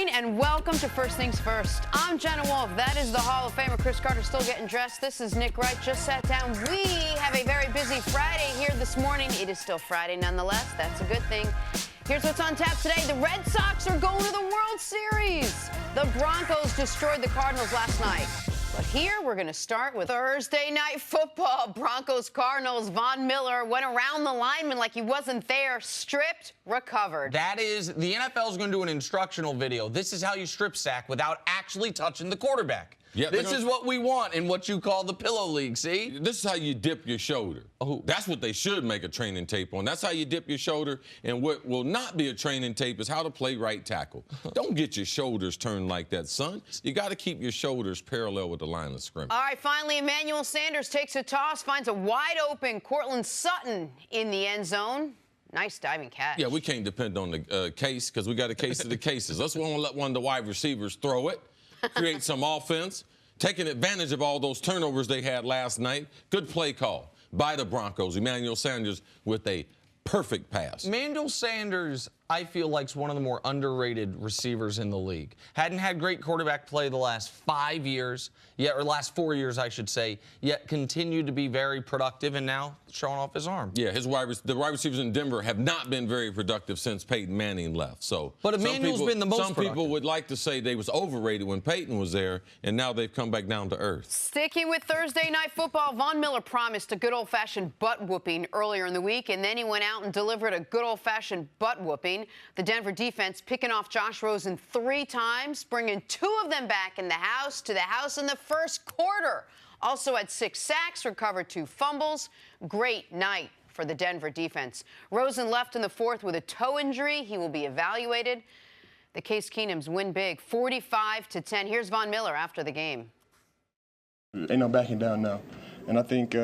morning and welcome to First Things First. I'm Jenna Wolfe. That is the Hall of Famer Cris still getting dressed. This is Nick Wright. Just sat down. We have a very busy Friday here this morning. It is still Friday nonetheless. That's a good thing. Here's what's on tap today. The Red Sox are going to the World Series. The Broncos destroyed the Cardinals last night. But here we're going to start with Thursday night football. Broncos-Cardinals. Von Miller went around the lineman like he wasn't there. Stripped, recovered. That is, the NFL is going to do an instructional video. This is how you strip sack without actually touching the quarterback. Yeah, this is what we want in what you call the pillow league, see? This is how you dip your shoulder. Oh. That's what they should make a training tape on. That's how you dip your shoulder. And what will not be a training tape is how to play right tackle. Don't get your shoulders turned like that, son. You got to keep your shoulders parallel with the line of scrimmage. All right, finally, Emmanuel Sanders takes a toss, finds a wide-open Cortland Sutton in the end zone. Nice diving catch. Yeah, we can't depend on the case because we got a case of the cases. Let's let one of the wide receivers throw it. Create some offense, taking advantage of all those turnovers they had last night. Good play call by the Broncos. Emmanuel Sanders with a perfect pass. Emmanuel Sanders, I feel like, is one of the more underrated receivers in the league. Hadn't had great quarterback play the last 5 years, or last 4 years, I should say, yet continued to be very productive and now showing off his arm. Yeah, the wide receivers in Denver have not been very productive since Peyton Manning left. So, but Emmanuel's been the most productive. Some people would like to say they was overrated when Peyton was there, and now they've come back down to earth. Sticking with Thursday night football, Von Miller promised a good old-fashioned butt whooping earlier in the week, and then he went out and delivered a good old-fashioned butt whooping. The Denver defense picking off Josh Rosen 3 times, bringing 2 of them back in the house in the first quarter. Also had 6 sacks, recovered 2 fumbles. Great night for the Denver defense. Rosen left in the 4th with a toe injury. He will be evaluated. The Case Keenums win big, 45-10. Here's Von Miller after the game. Ain't no backing down now. And I think,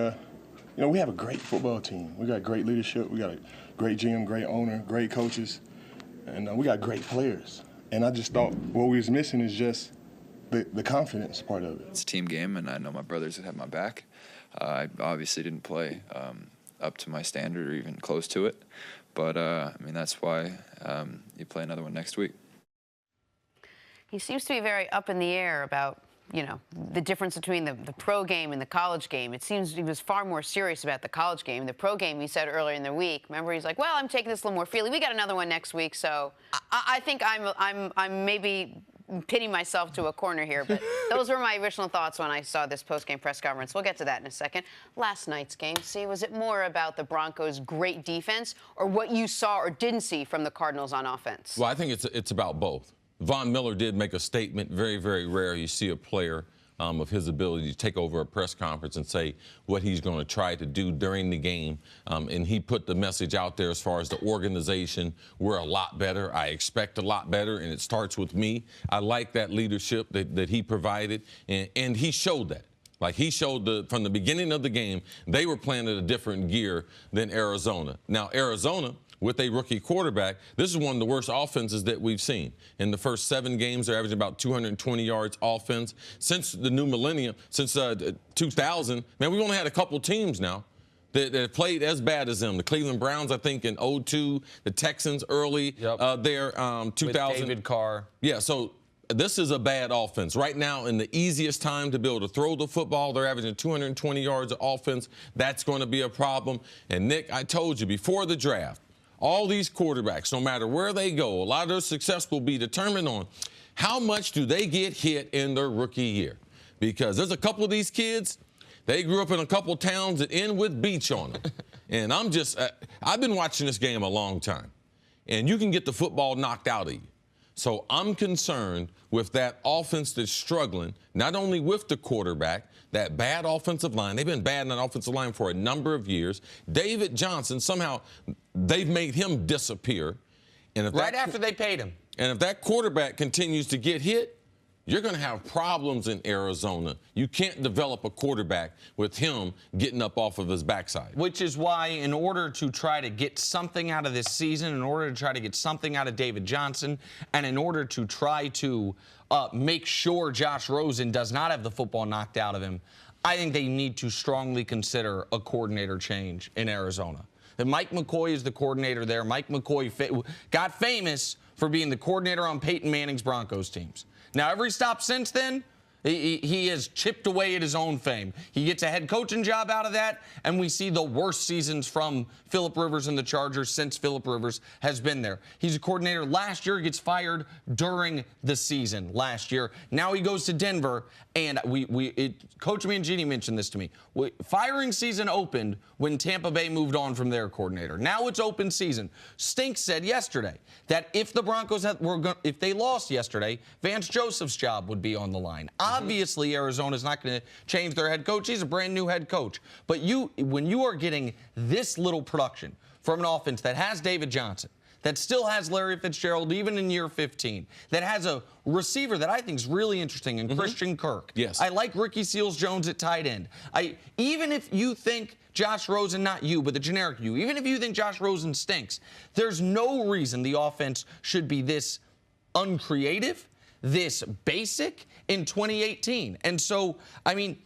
we have a great football team. We got great leadership. We got a great GM, great owner, great coaches. And we got great players. And I just thought what we was missing is just the confidence part of it. It's a team game, and I know my brothers would have my back. I obviously didn't play up to my standard or even close to it. But, that's why you play another one next week. He seems to be very up in the air about, the difference between the pro game and the college game. It seems he was far more serious about the college game. The pro game, he said earlier in the week, remember, he's like, well, I'm taking this a little more freely. We got another one next week, so I think I'm maybe pitting myself to a corner here, but those were my original thoughts when I saw this post-game press conference. We'll get to that in a second. Last night's game, was it more about the Broncos' great defense or what you saw or didn't see from the Cardinals on offense? Well, I think it's about both. Von Miller did make a statement. Very, very rare you see a player of his ability to take over a press conference and say what he's going to try to do during the game. And he put the message out there as far as the organization. We're a lot better. I expect a lot better, and it starts with me. I like that leadership that he provided, and he showed that. Like he showed from the beginning of the game, they were playing at a different gear than Arizona. Now, Arizona, with a rookie quarterback, this is one of the worst offenses that we've seen. In the first 7 games, they're averaging about 220 yards offense. Since the new millennium, since 2000, man, we've only had a couple teams now that have played as bad as them. The Cleveland Browns, I think, in 2002, the Texans early there, 2000. With David Carr. Yeah, so this is a bad offense. Right now, in the easiest time to be able to throw the football, they're averaging 220 yards of offense. That's going to be a problem. And, Nick, I told you before the draft, all these quarterbacks, no matter where they go, a lot of their success will be determined on how much do they get hit in their rookie year. Because there's a couple of these kids, they grew up in a couple of towns that end with beach on them. And I've been watching this game a long time. And you can get the football knocked out of you. So I'm concerned with that offense that's struggling, not only with the quarterback, that bad offensive line. They've been bad in that offensive line for a number of years. David Johnson, somehow they've made him disappear. And if right after they paid him. And if that quarterback continues to get hit, you're going to have problems in Arizona. You can't develop a quarterback with him getting up off of his backside. Which is why, in order to try to get something out of this season, in order to try to get something out of David Johnson, and in order to try to make sure Josh Rosen does not have the football knocked out of him, I think they need to strongly consider a coordinator change in Arizona. And Mike McCoy is the coordinator there. Mike McCoy got famous for being the coordinator on Peyton Manning's Broncos teams. Now, every stop since then, he has chipped away at his own fame. He gets a head coaching job out of that, and we see the worst seasons from Phillip Rivers and the Chargers since Phillip Rivers has been there. He's a coordinator last year, gets fired during the season last year. Now he goes to Denver, and Coach Mangini mentioned this to me. Firing season opened when Tampa Bay moved on from their coordinator. Now it's open season. Stink said yesterday that if the Broncos if they lost yesterday, Vance Joseph's job would be on the line. Obviously, Arizona's not going to change their head coach. He's a brand new head coach. But when you are getting this little production from an offense that has David Johnson, that still has Larry Fitzgerald even in year 15, that has a receiver that I think is really interesting in Christian Kirk. Yes. I like Ricky Seals-Jones at tight end. Even if you think Josh Rosen, not you, but the generic you, even if you think Josh Rosen stinks, there's no reason the offense should be this uncreative, this basic in 2018. And so, I mean,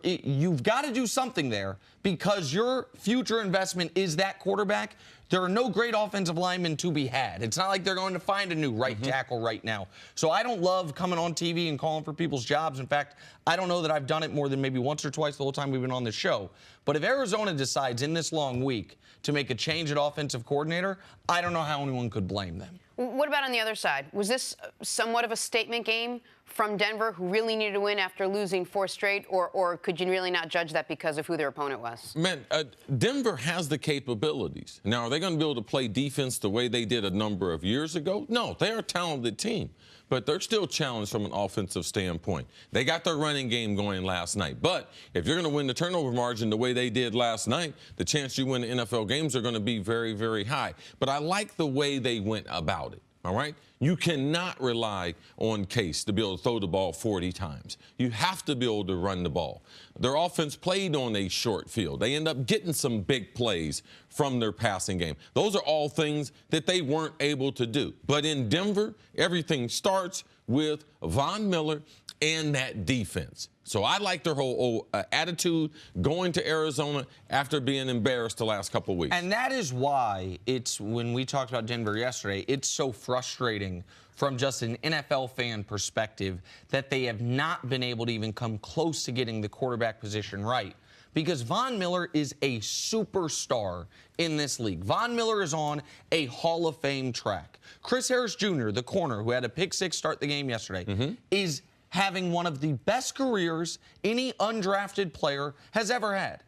you've got to do something there because your future investment is that quarterback. There are no great offensive linemen to be had. It's not like they're going to find a new right tackle right now. So I don't love coming on TV and calling for people's jobs. In fact, I don't know that I've done it more than maybe once or twice the whole time we've been on this show. But if Arizona decides in this long week to make a change at offensive coordinator, I don't know how anyone could blame them. What about on the other side? Was this somewhat of a statement game from Denver, who really needed to win after losing 4 straight, or could you really not judge that because of who their opponent was? Man, Denver has the capabilities. Now, are they going to be able to play defense the way they did a number of years ago? No, they're a talented team, but they're still challenged from an offensive standpoint. They got their running game going last night, but if you're going to win the turnover margin the way they did last night, the chance you win the NFL games are going to be very, very high. But I like the way they went about it. All right? You cannot rely on Case to be able to throw the ball 40 times. You have to be able to run the ball. Their offense played on a short field. They end up getting some big plays from their passing game. Those are all things that they weren't able to do. But in Denver, everything starts with Von Miller and that defense. So I like their whole attitude going to Arizona after being embarrassed the last couple of weeks. And that is why when we talked about Denver yesterday, it's so frustrating from just an NFL fan perspective that they have not been able to even come close to getting the quarterback position right. Because Von Miller is a superstar in this league. Von Miller is on a Hall of Fame track. Chris Harris Jr., the corner who had a pick six start the game yesterday, is having one of the best careers any undrafted player has ever had.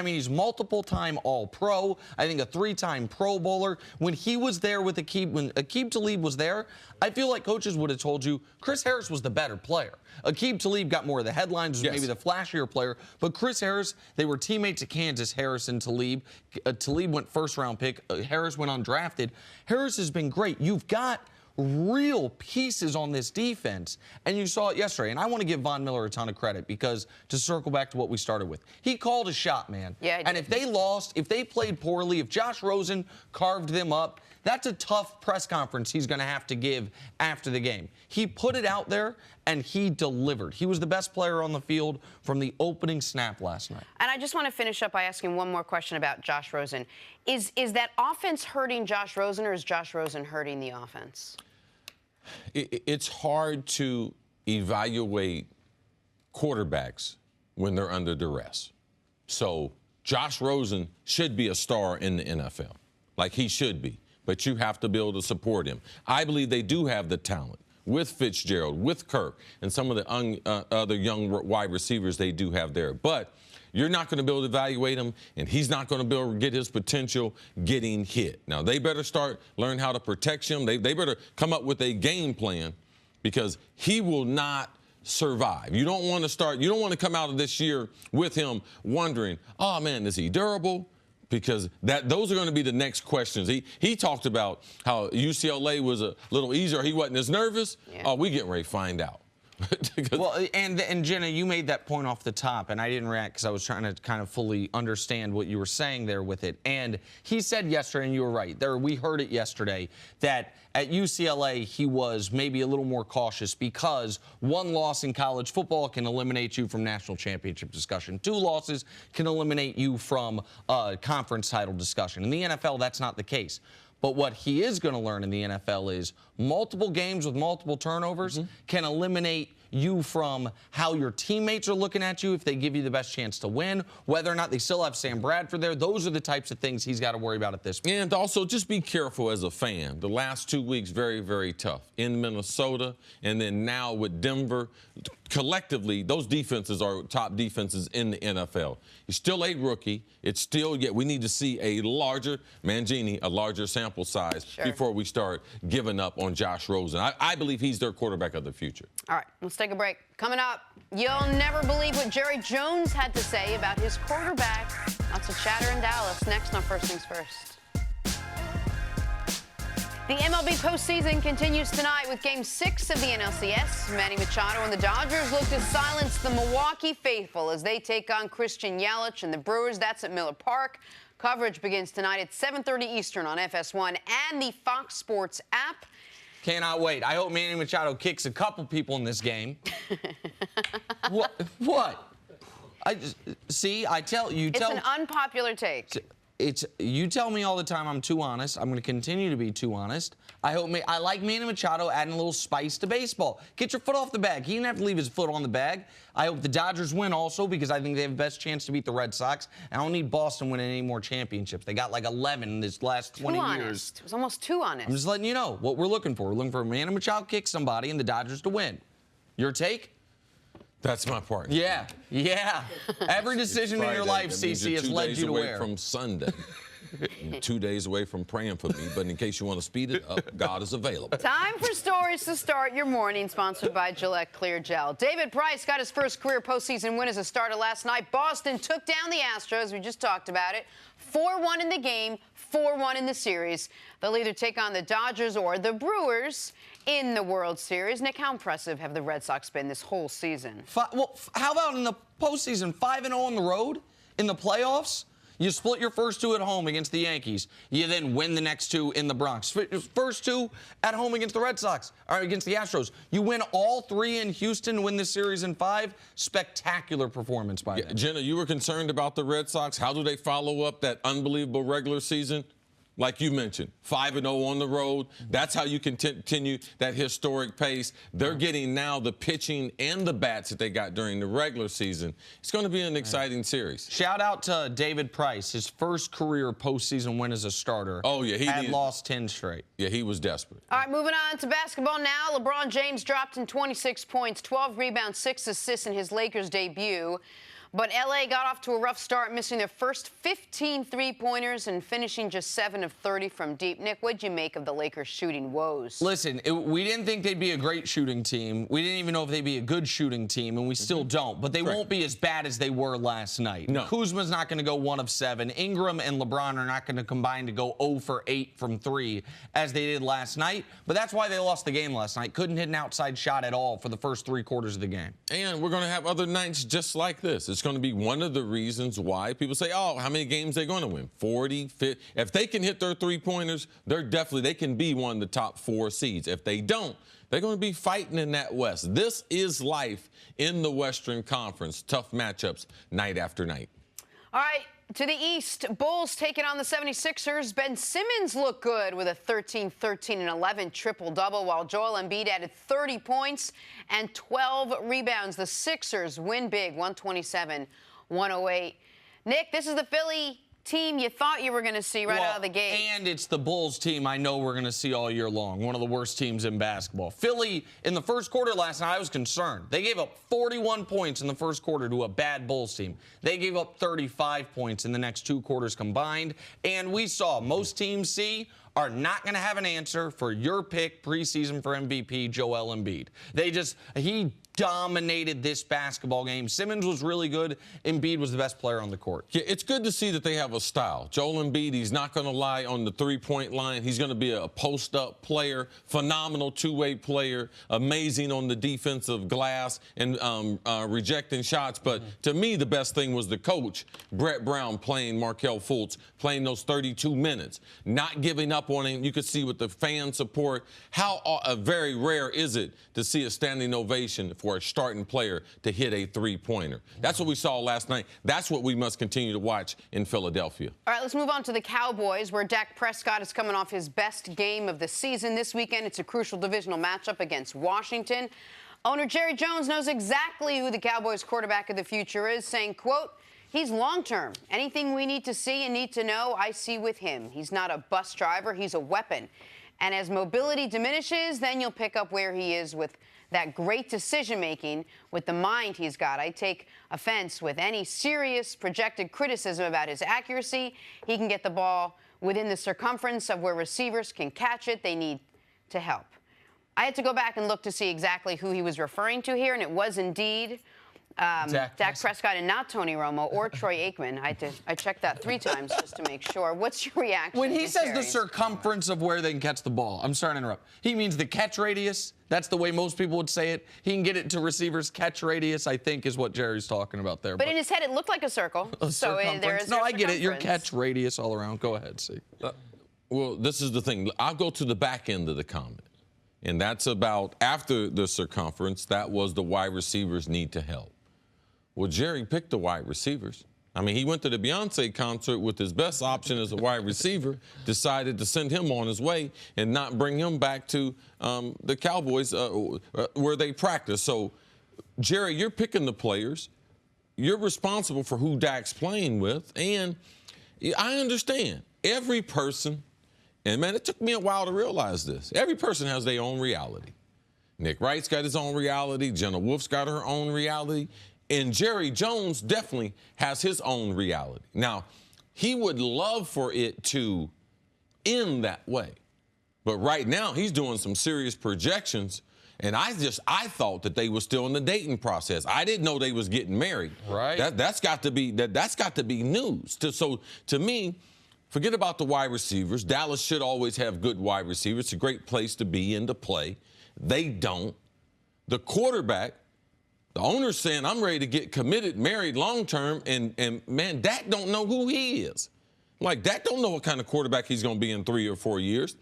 He's multiple-time All-Pro. I think a 3-time Pro Bowler. When he was there with when Aqib Talib was there, I feel like coaches would have told you Chris Harris was the better player. Aqib Talib got more of the headlines, was maybe the flashier player, but Chris Harris, they were teammates at Kansas, Harris and Talib. Talib went first-round pick. Harris went undrafted. Harris has been great. You've got real pieces on this defense, and you saw it yesterday. And I want to give Von Miller a ton of credit because, to circle back to what we started with, he called a shot, man. Yeah, and if they lost, if they played poorly, if Josh Rosen carved them up, that's a tough press conference he's going to have to give after the game. He put it out there, and he delivered. He was the best player on the field from the opening snap last night. And I just want to finish up by asking one more question about Josh Rosen. Is that offense hurting Josh Rosen, or is Josh Rosen hurting the offense? It's hard to evaluate quarterbacks when they're under duress. So Josh Rosen should be a star in the NFL, like he should be. But you have to be able to support him. I believe they do have the talent with Fitzgerald, with Kirk, and some of the other young wide receivers they do have there. But you're not going to be able to evaluate him, and he's not going to be able to get his potential getting hit. Now, they better learn how to protect him. They better come up with a game plan because he will not survive. You don't want to come out of this year with him wondering, oh, man, is he durable? Because those are going to be the next questions. He talked about how UCLA was a little easier. He wasn't as nervous. Yeah. Oh, we getting ready to find out. Well, and Jenna, you made that point off the top, and I didn't react because I was trying to kind of fully understand what you were saying there with it. And he said yesterday, and you were right, we heard it yesterday, that at UCLA he was maybe a little more cautious because one loss in college football can eliminate you from national championship discussion. 2 losses can eliminate you from conference title discussion. In the NFL, that's not the case. But what he is going to learn in the NFL is multiple games with multiple turnovers can eliminate you from how your teammates are looking at you if they give you the best chance to win, whether or not they still have Sam Bradford there. Those are the types of things he's got to worry about at this point. And also, just be careful as a fan. The last 2 weeks, very, very tough. In Minnesota, and then now with Denver. Collectively, those defenses are top defenses in the NFL. He's still a rookie. It's still, yet we need to see a larger sample size before we start giving up on Josh Rosen. I believe he's their quarterback of the future. All right, let's take a break. Coming up, you'll never believe what Jerry Jones had to say about his quarterback. Lots of chatter in Dallas. Next on First Things First. The MLB postseason continues tonight with Game 6 of the NLCS. Manny Machado and the Dodgers look to silence the Milwaukee faithful as they take on Christian Yelich and the Brewers. That's at Miller Park. Coverage begins tonight at 7:30 Eastern on FS1 and the Fox Sports app. Cannot wait. I hope Manny Machado kicks a couple people in this game. What? It's an unpopular take. You tell me all the time I'm too honest. I'm going to continue to be too honest. I like Manny Machado adding a little spice to baseball. Get your foot off the bag. He didn't have to leave his foot on the bag. I hope the Dodgers win also because I think they have the best chance to beat the Red Sox. I don't need Boston winning any more championships. They got like 11 in this last 20 years. It was almost too honest. I'm just letting you know what we're looking for. We're looking for Manny Machado kick somebody and the Dodgers to win. Your take? That's my part. Yeah. Every decision in your life, CC, has led you to where? 2 days away from Sunday. 2 days away from praying for me, but in case you want to speed it up, God is available. Time for stories to start your morning, sponsored by Gillette Clear Gel. David Price got his first career postseason win as a starter last night. Boston took down the Astros. We just talked about it. 4-1 in the game, 4-1 in the series. They'll either take on the Dodgers or the Brewers in the World Series. Nick, how impressive have the Red Sox been this whole season? How about in the postseason, 5-0 on the road in the playoffs? You split your first 2 at home against the Yankees. You then win the next 2 in the Bronx. First 2 at home against the Red Sox, or against the Astros. You win all 3 in Houston, win the series in 5. Spectacular performance by them. Jenna, you were concerned about the Red Sox. How do they follow up that unbelievable regular season? Like you mentioned, 5-0 on the road. That's how you continue that historic pace. They're getting now the pitching and the bats that they got during the regular season. It's going to be an exciting series. Shout out to David Price, his first career postseason win as a starter. Oh, yeah. He had lost 10 straight. Yeah, he was desperate. All right, moving on to basketball now. LeBron James dropped in 26 points, 12 rebounds, 6 assists in his Lakers debut. But L.A. got off to a rough start, missing their first 15 three-pointers and finishing just 7 of 30 from deep. Nick, what'd you make of the Lakers' shooting woes? Listen, we didn't think they'd be a great shooting team. We didn't even know if they'd be a good shooting team, and we still don't. But they won't be as bad as they were last night. No. Kuzma's not going to go 1 of 7. Ingram and LeBron are not going to combine to go 0 for 8 from 3 as they did last night. But that's why they lost the game last night. Couldn't hit an outside shot at all for the first 3 quarters of the game. And we're going to have other nights just like this. It's going to be one of the reasons why people say, oh, how many games they're going to win? 40, 50. If they can hit their three-pointers, they can be one of the top 4 seeds. If they don't, they're going to be fighting in that West. This is life in the Western Conference. Tough matchups night after night. All right, to the East, Bulls taking on the 76ers. Ben Simmons looked good with a 13, 13, and 11 triple-double, while Joel Embiid added 30 points and 12 rebounds. The Sixers win big, 127-108. Nick, this is the Philly team you thought you were going to see right out of the gate. And it's the Bulls team I know we're going to see all year long, one of the worst teams in basketball. Philly, in the first quarter last night, I was concerned. They gave up 41 points in the first quarter to a bad Bulls team. They gave up 35 points in the next 2 quarters combined. And we saw most teams are not going to have an answer for your pick preseason for MVP, Joel Embiid. He dominated this basketball game. Simmons was really good. Embiid was the best player on the court. Yeah, it's good to see that they have a style. Joel Embiid, he's not going to lie on the three-point line. He's going to be a post-up player, phenomenal two-way player, amazing on the defensive glass and rejecting shots. But to me, the best thing was the coach, Brett Brown, playing Markelle Fultz, playing those 32 minutes, not giving up on him. You could see with the fan support, how very rare is it to see a standing ovation for a starting player to hit a three-pointer. That's what we saw last night. That's what we must continue to watch in Philadelphia. All right, let's move on to the Cowboys, where Dak Prescott is coming off his best game of the season. This weekend, it's a crucial divisional matchup against Washington. Owner Jerry Jones knows exactly who the Cowboys quarterback of the future is, saying, quote, "He's long-term. Anything we need to see and need to know, I see with him. He's not a bus driver. He's a weapon. And as mobility diminishes, then you'll pick up where he is with that great decision-making, with the mind he's got. I take offense with any serious projected criticism about his accuracy. He can get the ball within the circumference of where receivers can catch it. They need to help." I had to go back and look to see exactly who he was referring to here, and it was indeed Dak Prescott and not Tony Romo or Troy Aikman. I checked that 3 times just to make sure. What's your reaction? When he says the Jerry's? circumference of where they can catch the ball, I'm sorry to interrupt. He means the catch radius. That's the way most people would say it. He can get it to receivers' catch radius, I think, is what Jerry's talking about there. But in his head, it looked like a circle. So there is no, I get it. Your circumference. catch radius all around. Go ahead, see. Well, this is the thing. I'll go to the back end of the comment. And that's about after the circumference, that was the wide receivers need to help. Well, Jerry picked the wide receivers. I mean, he went to the Beyonce concert with his best option as a wide receiver, decided to send him on his way and not bring him back to the Cowboys where they practice. So, Jerry, you're picking the players. You're responsible for who Dak's playing with. And I understand every person, and, man, it took me a while to realize this. Every person has their own reality. Nick Wright's got his own reality. Jenna Wolfe's got her own reality. And Jerry Jones definitely has his own reality. Now, he would love for it to end that way. But right now, he's doing some serious projections. And I thought that they were still in the dating process. I didn't know they was getting married. Right. That's got to be news. So to me, forget about the wide receivers. Dallas should always have good wide receivers. It's a great place to be and to play. They don't. The quarterback, the owner's saying, I'm ready to get committed, married long-term, and man, Dak don't know who he is. Like, Dak don't know what kind of quarterback he's going to be in 3 or 4 years.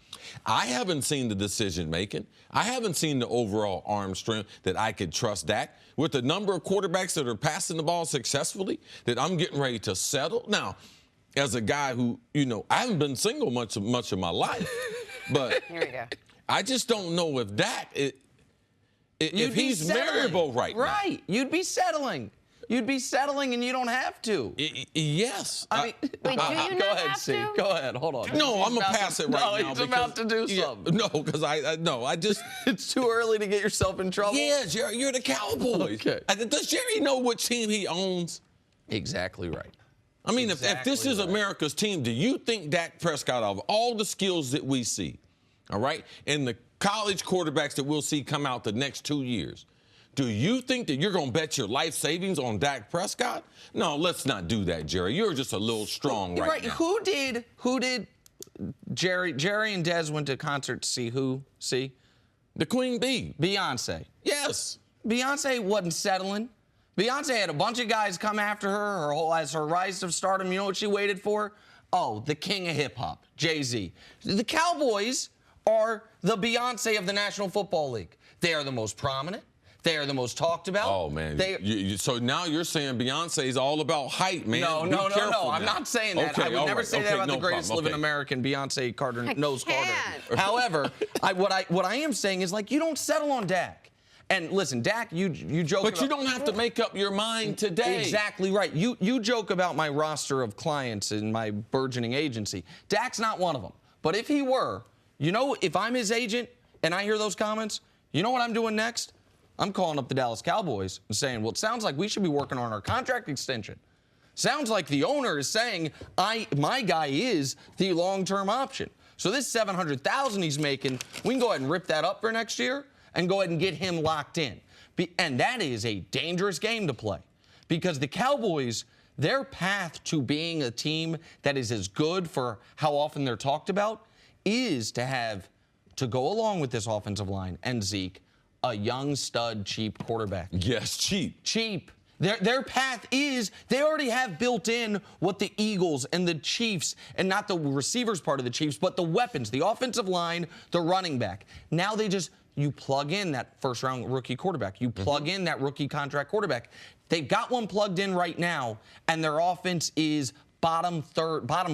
I haven't seen the decision-making. I haven't seen the overall arm strength that I could trust Dak. With the number of quarterbacks that are passing the ball successfully, that I'm getting ready to settle. Now, as a guy who, I haven't been single much of my life, but Here we go. I just don't know if Dak, if he's marriable right now. Right. You'd be settling. You'd be settling, and you don't have to. Yes. I mean, Wait, do you go not ahead, have see. to? Go ahead. Hold on. No, I'm going to pass it right now. He's about to do something. No, because I just. It's too early to get yourself in trouble. Yeah, Jerry, you're the Cowboys. Okay. Does Jerry know what team he owns? Exactly right. I mean, if this is America's team, do you think Dak Prescott, of all the skills that we see, all right, and the college quarterbacks that we'll see come out the next 2 years, do you think that you're going to bet your life savings on Dak Prescott? No, let's not do that, Jerry. You're just a little strong right now. Who did Jerry and Des went to concert to see who? See? The Queen Bee. Beyonce. Yes. Beyonce wasn't settling. Beyonce had a bunch of guys come after her as her rise to stardom. You know what she waited for? Oh, the king of hip-hop, Jay-Z. The Cowboys are the Beyonce of the National Football League. They are the most prominent. They are the most talked about. Oh, man. So now you're saying Beyonce's all about hype, man. No. I'm not saying that. Okay, I would never say that about no the greatest problem. living American, Beyonce Carter knows Carter. can't. However, what I am saying is, like, you don't settle on Dak. And listen, Dak, you joke But about, you don't have to make up your mind today. Exactly right. You joke about my roster of clients in my burgeoning agency. Dak's not one of them. But if he were, if I'm his agent and I hear those comments, you know what I'm doing next? I'm calling up the Dallas Cowboys and saying, well, it sounds like we should be working on our contract extension. Sounds like the owner is saying, my guy is the long-term option. So this $700,000 he's making, we can go ahead and rip that up for next year and go ahead and get him locked in. And that is a dangerous game to play because the Cowboys, their path to being a team that is as good for how often they're talked about is to go along with this offensive line and Zeke, a young stud, cheap quarterback. Yes, cheap. Cheap. Their path is they already have built in what the Eagles and the Chiefs, and not the receivers part of the Chiefs, but the weapons, the offensive line, the running back. Now they just you plug in that first-round rookie quarterback. You plug in that rookie contract quarterback. They've got one plugged in right now, and their offense is bottom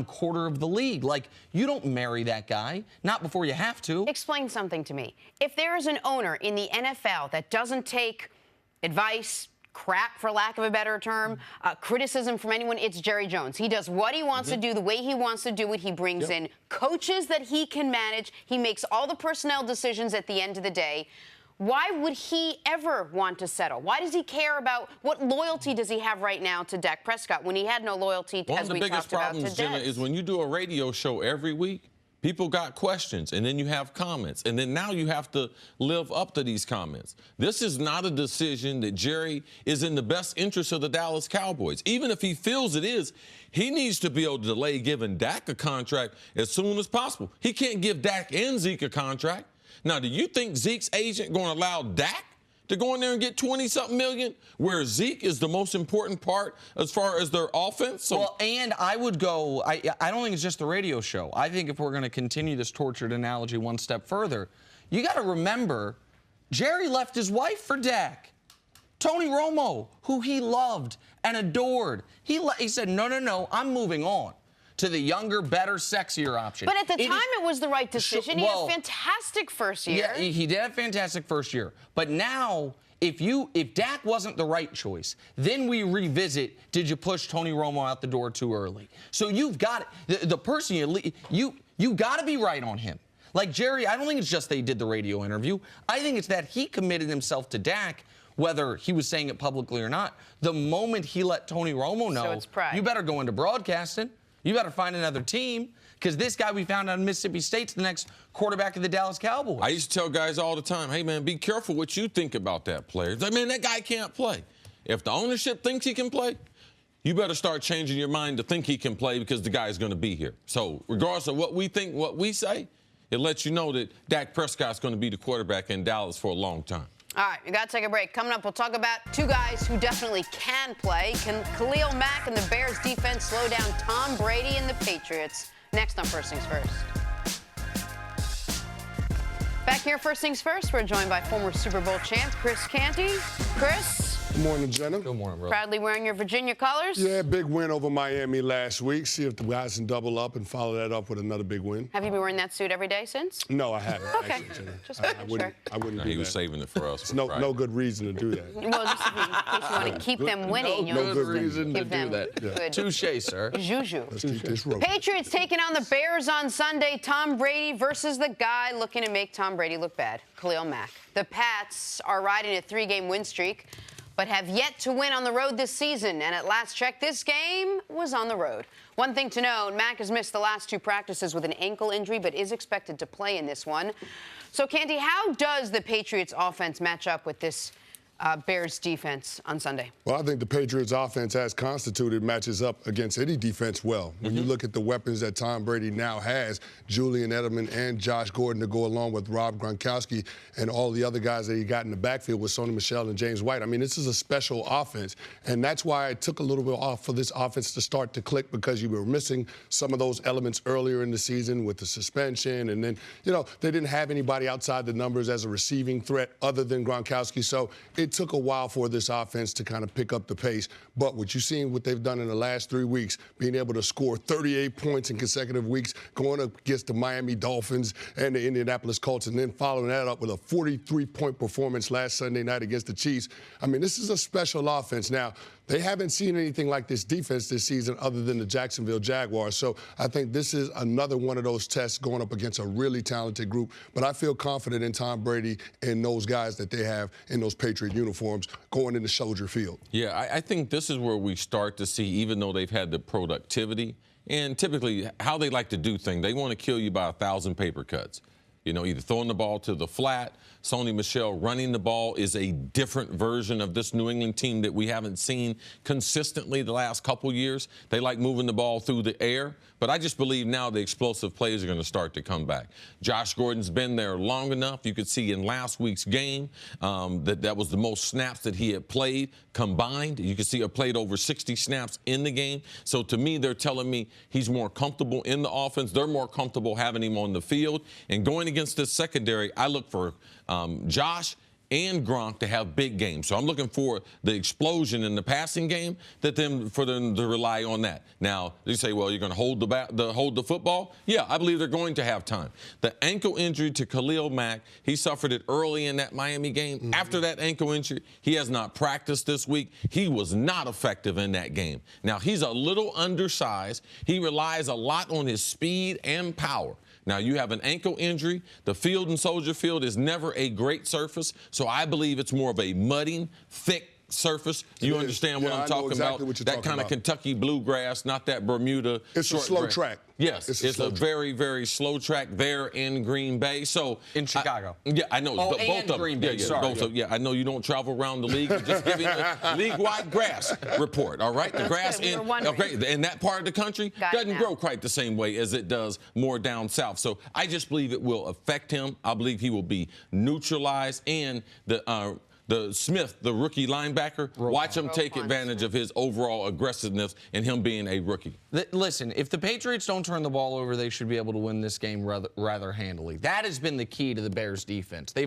quarter of the league. Like, you don't marry that guy, not before you have to. Explain something to me. If there is an owner in the NFL that doesn't take advice, crap, for lack of a better term, criticism from anyone, it's Jerry Jones. He does what he wants to do, the way he wants to do it. He brings in coaches that he can manage. He makes all the personnel decisions at the end of the day. Why would he ever want to settle? Why does he care about what loyalty does he have right now to Dak Prescott when he had no loyalty, as we talked about, to Dez? One of the biggest problems, Jenna, is when you do a radio show every week, people got questions, and then you have comments, and then now you have to live up to these comments. This is not a decision that Jerry is in the best interest of the Dallas Cowboys. Even if he feels it is, he needs to be able to delay giving Dak a contract as soon as possible. He can't give Dak and Zeke a contract. Now, do you think Zeke's agent going to allow Dak to go in there and get 20-something million, where Zeke is the most important part as far as their offense? So, well, and I would go, I don't think it's just the radio show. I think if we're going to continue this tortured analogy one step further, you got to remember, Jerry left his wife for Dak. Tony Romo, who he loved and adored, he said, no, I'm moving on to the younger, better, sexier option. But at the time, it was the right decision. He had a fantastic first year. Yeah, he did have a fantastic first year. But now, if Dak wasn't the right choice, then we revisit, did you push Tony Romo out the door too early? So you've got the person you got to be right on him. Like Jerry, I don't think it's just they did the radio interview. I think it's that he committed himself to Dak, whether he was saying it publicly or not. The moment he let Tony Romo know, so it's pride. You better go into broadcasting. You better find another team, because this guy we found out in Mississippi State's the next quarterback of the Dallas Cowboys. I used to tell guys all the time, hey, man, be careful what you think about that player. I mean, that guy can't play. If the ownership thinks he can play, you better start changing your mind to think he can play, because the guy's going to be here. So regardless of what we think, what we say, it lets you know that Dak Prescott's going to be the quarterback in Dallas for a long time. All right, we got to take a break. Coming up, we'll talk about two guys who definitely can play. Can Khalil Mack and the Bears defense slow down Tom Brady and the Patriots? Next on First Things First. Back here, First Things First, we're joined by former Super Bowl champ Cris Canty. Cris. Good morning, Jenna. Good morning, bro. Proudly wearing your Virginia colors. Yeah, big win over Miami last week. See if the guys can double up and follow that up with another big win. Have you been wearing that suit every day since? No, I haven't. Okay. Actually, Jenna. Just I making wouldn't. sure. I wouldn't No, do he that. was saving it for us. No good reason to do that. Well, just in case you want to keep them winning. no you'll good reason to give do them that. good Touche, sir. juju. Let's keep this rolling. Patriots taking on the Bears on Sunday. Tom Brady versus the guy looking to make Tom Brady look bad, Khalil Mack. The Pats are riding a 3-game win streak, but have yet to win on the road this season. And at last check, this game was on the road. One thing to note, Mack has missed the last 2 practices with an ankle injury, but is expected to play in this one. So, Canty, how does the Patriots offense match up with this Bears defense on Sunday? Well, I think the Patriots offense, as constituted, matches up against any defense well. When you look at the weapons that Tom Brady now has, Julian Edelman and Josh Gordon to go along with Rob Gronkowski and all the other guys that he got in the backfield with Sony Michel and James White. I mean, this is a special offense, and that's why it took a little bit off for this offense to start to click, because you were missing some of those elements earlier in the season with the suspension, and then, they didn't have anybody outside the numbers as a receiving threat other than Gronkowski. So it took a while for this offense to kind of pick up the pace. But what you've seen, what they've done in the last 3 weeks, being able to score 38 points in consecutive weeks, going up against the Miami Dolphins and the Indianapolis Colts, and then following that up with a 43-point performance last Sunday night against the Chiefs. I mean, this is a special offense. Now, they haven't seen anything like this defense this season other than the Jacksonville Jaguars. So I think this is another one of those tests going up against a really talented group. But I feel confident in Tom Brady and those guys that they have in those Patriot uniforms going into Soldier Field. Yeah, I think this is where we start to see, even though they've had the productivity, and typically how they like to do things, they want to kill you by 1,000 paper cuts. Either throwing the ball to the flat. Sony Michel running the ball is a different version of this New England team that we haven't seen consistently the last couple years. They like moving the ball through the air. But I just believe now the explosive plays are going to start to come back. Josh Gordon's been there long enough. You could see in last week's game that was the most snaps that he had played combined. You could see he played over 60 snaps in the game. So to me, they're telling me he's more comfortable in the offense. They're more comfortable having him on the field. And going against against this secondary, I look for Josh and Gronk to have big games. So I'm looking for the explosion in the passing game for them to rely on that. Now, you say, well, you're going to hold the football? Yeah, I believe they're going to have time. The ankle injury to Khalil Mack, he suffered it early in that Miami game. Mm-hmm. After that ankle injury, he has not practiced this week. He was not effective in that game. Now, he's a little undersized. He relies a lot on his speed and power. Now, you have an ankle injury. The field in Soldier Field is never a great surface, so I believe it's more of a mudding, thick surface. You understand what I'm talking about? That kind of Kentucky bluegrass, not that Bermuda. It's a slow track. Yes, it's a very, very slow track there in Green Bay. So in Chicago. Yeah, I know. Oh, both and of Green Bay. Yeah, Sorry. both of, yeah, I know you don't travel around the league. You're just giving a league-wide grass report. All right, the grass in that part of the country doesn't grow quite the same way as it does more down south. So I just believe it will affect him. I believe he will be neutralized, and the Smith, the rookie linebacker, watch him take advantage of his overall aggressiveness and him being a rookie. Listen, if the Patriots don't turn the ball over, they should be able to win this game rather handily. That has been the key to the Bears' defense. They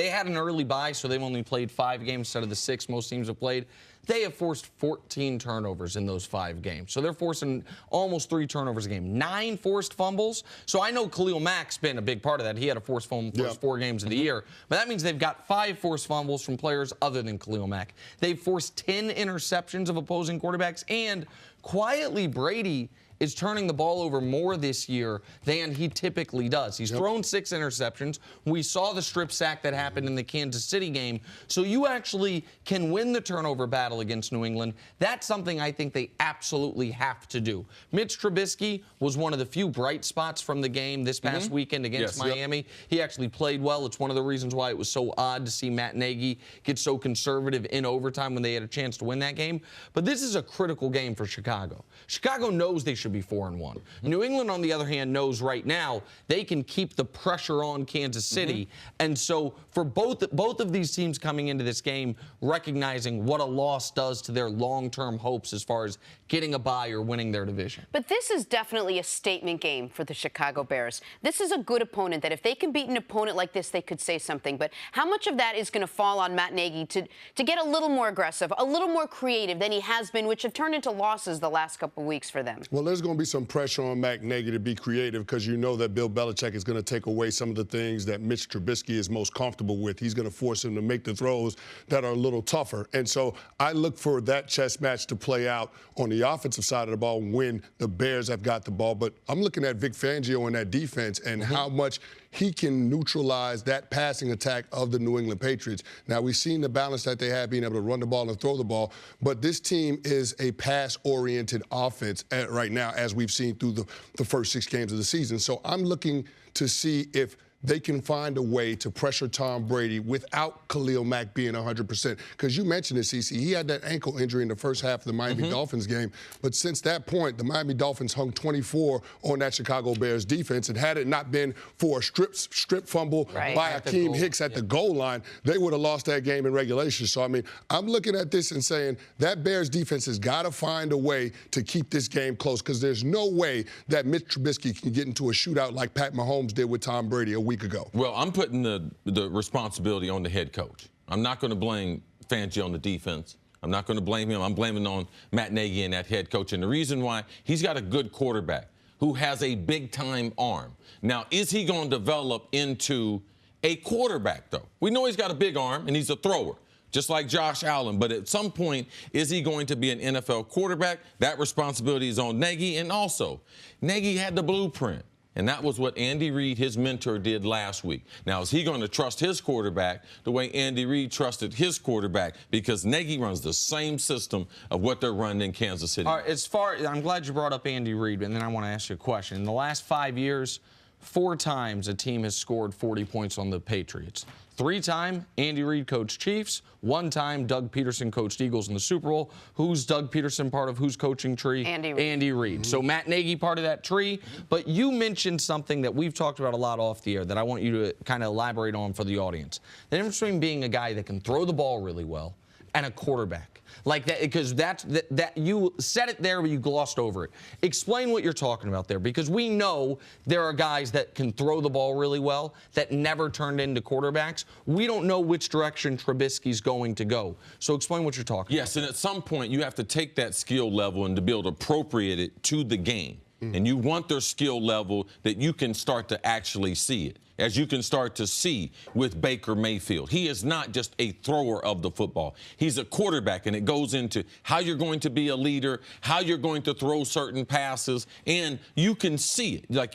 had an early bye, so they've only played 5 games instead of the 6 most teams have played. They have forced 14 turnovers in those 5 games. So they're forcing almost 3 turnovers a game. 9 forced fumbles. So I know Khalil Mack's been a big part of that. He had a forced fumble the first 4 games of the year. But that means they've got 5 forced fumbles from players other than Khalil Mack. They've forced 10 interceptions of opposing quarterbacks. And quietly, Brady is turning the ball over more this year than he typically does. He's thrown 6 interceptions. We saw the strip sack that happened in the Kansas City game. So you actually can win the turnover battle against New England. That's something I think they absolutely have to do. Mitch Trubisky was one of the few bright spots from the game this past weekend against Miami. He actually played well. It's one of the reasons why it was so odd to see Matt Nagy get so conservative in overtime when they had a chance to win that game. But this is a critical game for Chicago. Chicago knows they should be 4-1. New England, on the other hand, knows right now they can keep the pressure on Kansas City. And so for both of these teams coming into this game, recognizing what a loss does to their long-term hopes as far as getting a bye or winning their division. But this is definitely a statement game for the Chicago Bears. This is a good opponent that if they can beat an opponent like this, they could say something. But how much of that is going to fall on Matt Nagy to get a little more aggressive, a little more creative than he has been, which have turned into losses the last couple of weeks for them? Well, there's going to be some pressure on Matt Nagy to be creative because you know that Bill Belichick is going to take away some of the things that Mitch Trubisky is most comfortable with. He's going to force him to make the throws that are a little tougher. And so I look for that chess match to play out on the offensive side of the ball when the Bears have got the ball. But I'm looking at Vic Fangio and that defense and how much he can neutralize that passing attack of the New England Patriots. Now, we've seen the balance that they have being able to run the ball and throw the ball, but this team is a pass-oriented offense right now, as we've seen through the first 6 games of the season. So I'm looking to see if they can find a way to pressure Tom Brady without Khalil Mack being 100%. Because you mentioned it, CeCe, he had that ankle injury in the first half of the Miami Dolphins game. But since that point, the Miami Dolphins hung 24 on that Chicago Bears defense. And had it not been for a strip fumble by Akeem Hicks at the goal line, they would have lost that game in regulation. So, I mean, I'm looking at this and saying that Bears defense has got to find a way to keep this game close because there's no way that Mitch Trubisky can get into a shootout like Pat Mahomes did with Tom Brady a week ago. Well, I'm putting the responsibility on the head coach. I'm not going to blame Fangio on the defense. I'm not going to blame him. I'm blaming on Matt Nagy and that head coach. And the reason why, he's got a good quarterback who has a big-time arm. Now, is he going to develop into a quarterback, though? We know he's got a big arm, and he's a thrower, just like Josh Allen. But at some point, is he going to be an NFL quarterback? That responsibility is on Nagy. And also, Nagy had the blueprint. And that was what Andy Reid, his mentor, did last week. Now, is he going to trust his quarterback the way Andy Reid trusted his quarterback? Because Nagy runs the same system of what they're running in Kansas City. All right, I'm glad you brought up Andy Reid, and then I want to ask you a question. In the last 5 years, 4 times a team has scored 40 points on the Patriots. 3 times, Andy Reid coached Chiefs. 1 time, Doug Peterson coached Eagles in the Super Bowl. Who's Doug Peterson part of whose coaching tree? Andy Reid. So Matt Nagy part of that tree. But you mentioned something that we've talked about a lot off the air that I want you to kind of elaborate on for the audience. The difference between being a guy that can throw the ball really well and a quarterback. Like that, because that you said it there, but you glossed over it. Explain what you're talking about there, because we know there are guys that can throw the ball really well that never turned into quarterbacks. We don't know which direction Trubisky's going to go. So explain what you're talking about. Yes, and at some point you have to take that skill level and to be able to appropriate it to the game. And you want their skill level that you can start to actually see it, as you can start to see with Baker Mayfield. He is not just a thrower of the football. He's a quarterback, and it goes into how you're going to be a leader, how you're going to throw certain passes, and you can see it. Like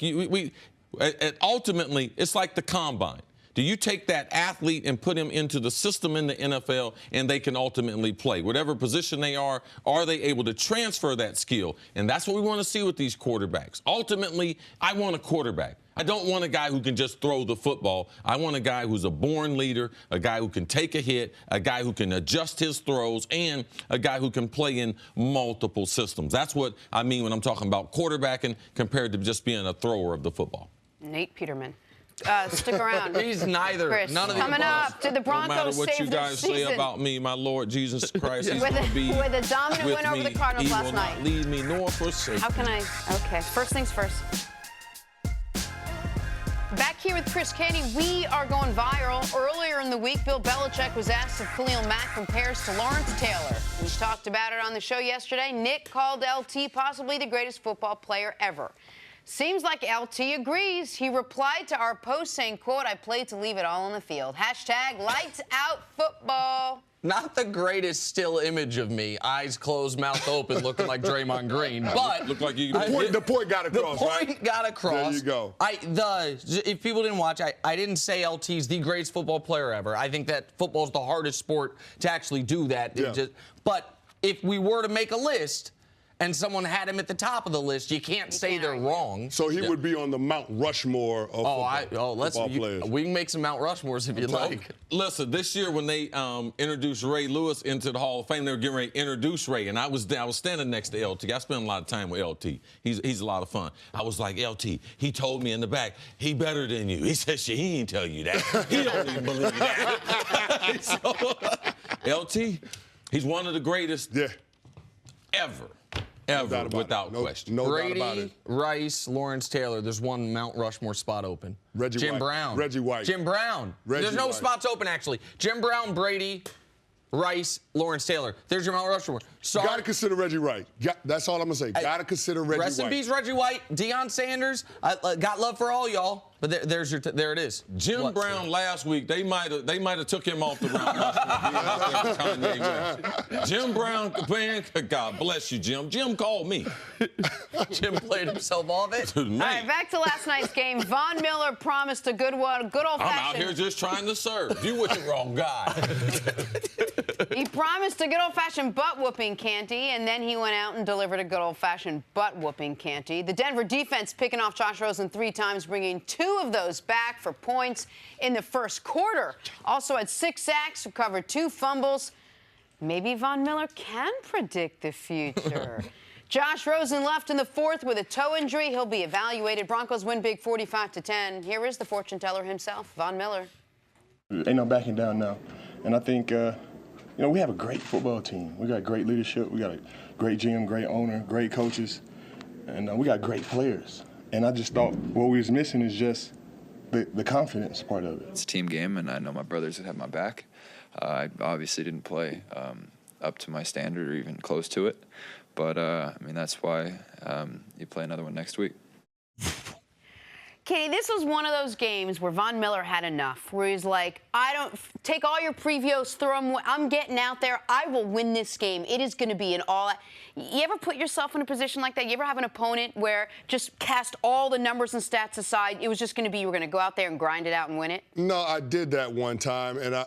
ultimately, it's like the combine. Do you take that athlete and put him into the system in the NFL, and they can ultimately play? Whatever position they are they able to transfer that skill? And that's what we want to see with these quarterbacks. Ultimately, I want a quarterback. I don't want a guy who can just throw the football. I want a guy who's a born leader, a guy who can take a hit, a guy who can adjust his throws, and a guy who can play in multiple systems. That's what I mean when I'm talking about quarterbacking compared to just being a thrower of the football. Nate Peterman. Stick around. He's neither. Cris, None of the coming above. up, did the Broncos no matter what save you guys their season? say about me, my Lord Jesus Christ, he's with going to be a dominant with win over me. the Cardinals He last will night. not leave me nor forsake. How can I? Okay, first things first. Back here with Cris Canty, we are going viral. Earlier in the week, Bill Belichick was asked if Khalil Mack compares to Lawrence Taylor. We talked about it on the show yesterday. Nick called LT possibly the greatest football player ever. Seems like LT agrees. He replied to our post saying, quote, "I played to leave it all on the field. Hashtag lights out football." Not the greatest still image of me, eyes closed, mouth open, looking like Draymond Green. But Look like you. The point got across, the right? point got across. There you go. If people didn't watch, I didn't say LT's the greatest football player ever. I think that football's the hardest sport to actually do that. Yeah. But if we were to make a list, and someone had him at the top of the list, you can't say they're wrong. So he would be on the Mount Rushmore of football players. We can make some Mount Rushmores if you'd like. Listen, this year when they introduced Ray Lewis into the Hall of Fame, they were getting ready to introduce Ray, and I was standing next to LT. I spent a lot of time with LT. He's a lot of fun. I was like, LT, he told me in the back, he better than you. He said, shit, he ain't tell you that. He don't even believe that. So, LT, he's one of the greatest ever. Ever, without question. No Brady, doubt about it. Rice, Lawrence Taylor. There's one Mount Rushmore spot open. Jim Brown. Reggie White. Jim Brown. There's no spots open, actually. Jim Brown, Brady, Rice, Lawrence Taylor. There's your Mount Rushmore. Got to consider Reggie White. That's all I'm going to say. Got to consider Reggie White. Rest in peace, Reggie White. Deion Sanders. I got love for all y'all. But there it is. Jim Brown last week, they might have took him off the round. Jim Brown, man, God bless you, Jim. Jim called me. Jim played himself off it. All right, back to last night's game. Von Miller promised a good old-fashioned. I'm out here just trying to serve. You with the wrong guy. He promised a good old-fashioned butt-whooping, Canty, and then he went out and delivered a good old-fashioned butt-whooping, Canty. The Denver defense picking off Josh Rosen 3 times, bringing 2 of those back for points in the first quarter. Also had 6 sacks, recovered 2 fumbles. Maybe Von Miller can predict the future. Josh Rosen left in the 4th with a toe injury. He'll be evaluated. Broncos win big 45-10. Here is the fortune teller himself, Von Miller. Ain't no backing down now. And I think, we have a great football team. We got great leadership. We got a great GM, great owner, great coaches. And we got great players. And I just thought what we was missing is just the confidence part of it. It's a team game, and I know my brothers would have my back. I obviously didn't play up to my standard or even close to it. But, that's why you play another one next week. Kenny, this was one of those games where Von Miller had enough, where he's like, I don't take all your previews, throw them. I'm getting out there. I will win this game. It is going to be an all. You ever put yourself in a position like that? You ever have an opponent where just cast all the numbers and stats aside? It was just going to be you were going to go out there and grind it out and win it? No, I did that one time, and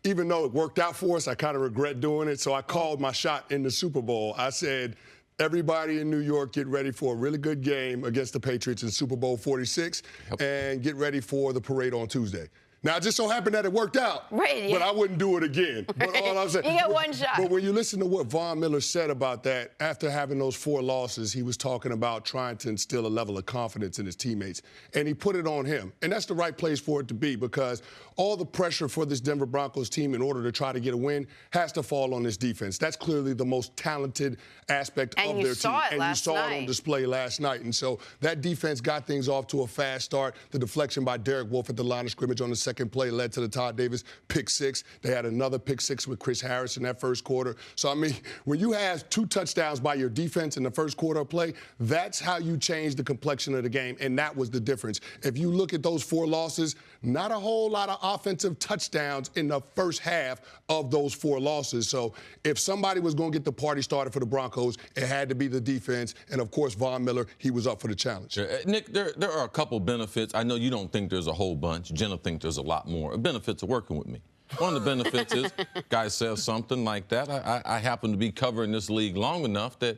even though it worked out for us, I kind of regret doing it. So I called my shot in the Super Bowl. I said, everybody in New York, get ready for a really good game against the Patriots in Super Bowl 46, and get ready for the parade on Tuesday. Now, it just so happened that it worked out, right, but I wouldn't do it again. But all I'm saying, you get one shot. But when you listen to what Von Miller said about that, after having those 4 losses, he was talking about trying to instill a level of confidence in his teammates, and he put it on him. And that's the right place for it to be, because all the pressure for this Denver Broncos team in order to try to get a win has to fall on this defense. That's clearly the most talented aspect of their team. And you saw it on display last night. And so that defense got things off to a fast start. The deflection by Derek Wolfe at the line of scrimmage on the second play led to the Todd Davis pick 6. They had another pick 6 with Chris Harris in that first quarter. So, I mean, when you have 2 touchdowns by your defense in the first quarter of play, that's how you change the complexion of the game, and that was the difference. If you look at those 4 losses, not a whole lot of offensive touchdowns in the first half of those 4 losses. So if somebody was going to get the party started for the Broncos, it had to be the defense. And, of course, Von Miller, he was up for the challenge. Nick, there are a couple benefits. I know you don't think there's a whole bunch. Jenna thinks there's a lot more. Benefits of working with me. One of the benefits is, guy says something like that. I happen to be covering this league long enough that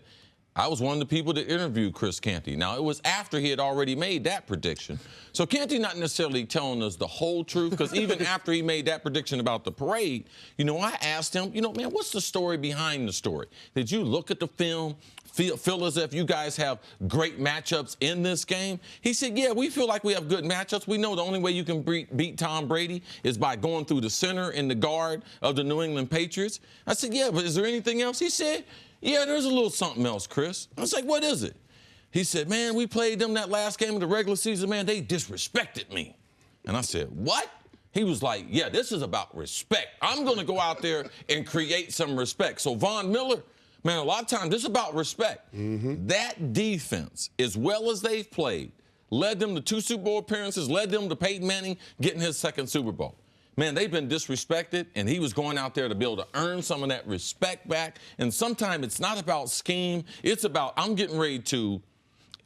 I was one of the people that interviewed Chris Canty. Now, it was after he had already made that prediction. So Canty not necessarily telling us the whole truth, because even after he made that prediction about the parade, you know, I asked him, you know, man, what's the story behind the story? Did you look at the film, feel as if you guys have great matchups in this game? He said, yeah, we feel like we have good matchups. We know the only way you can beat Tom Brady is by going through the center and the guard of the New England Patriots. I said, yeah, but is there anything else? He said, yeah, there's a little something else, Chris. I was like, what is it? He said, man, we played them that last game of the regular season, man, they disrespected me. And I said, what? He was like, yeah, this is about respect. I'm going to go out there and create some respect. So Von Miller, man, a lot of times this is about respect. That defense, as well as they've played, led them to 2 Super Bowl appearances, led them to Peyton Manning getting his 2nd Super Bowl. Man, they've been disrespected, and he was going out there to be able to earn some of that respect back. And sometimes it's not about scheme. It's about I'm getting ready to